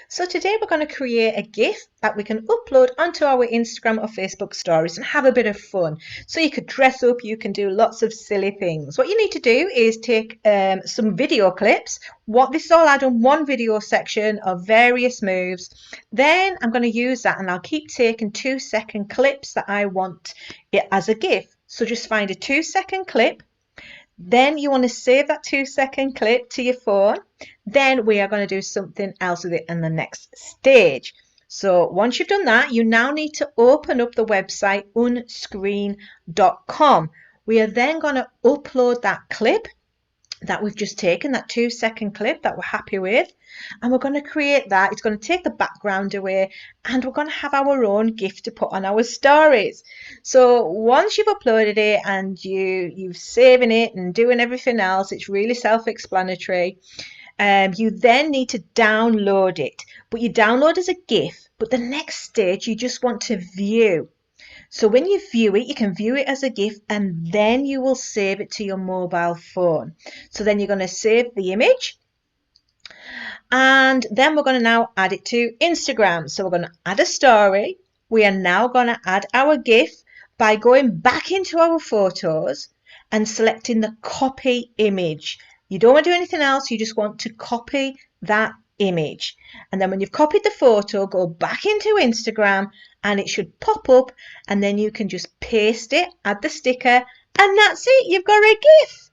So today we're going to create a GIF that we can upload onto our Instagram or Facebook stories and have a bit of fun. So you could dress up, you can do lots of silly things. What you need to do is take some video clips. This is all I done one video section of various moves. Then I'm going to use that and I'll keep taking 2-second clips that I want it as a GIF. So just find a 2-second clip. Then you want to save that 2-second clip to your phone. Then we are going to do something else with it in the next stage. So once you've done that, you now need to open up the website unscreen.com. We are then going to upload that clip that we've just taken, that 2-second clip that we're happy with, and we're going to create that. It's going to take the background away and we're going to have our own GIF to put on our stories. So once you've uploaded it and you've saving it and doing everything else, it's really self-explanatory. You then need to download it, but you download as a GIF, but the next stage you just want to view. So when you view it, you can view it as a GIF and then you will save it to your mobile phone. So then you're going to save the image and then we're going to now add it to Instagram. So we're going to add a story. We are now going to add our GIF by going back into our photos and selecting the copy image. You don't want to do anything else. You just want to copy that image. And then when you've copied the photo, go back into Instagram and it should pop up and then you can just paste it, add the sticker, and that's it. You've got a GIF.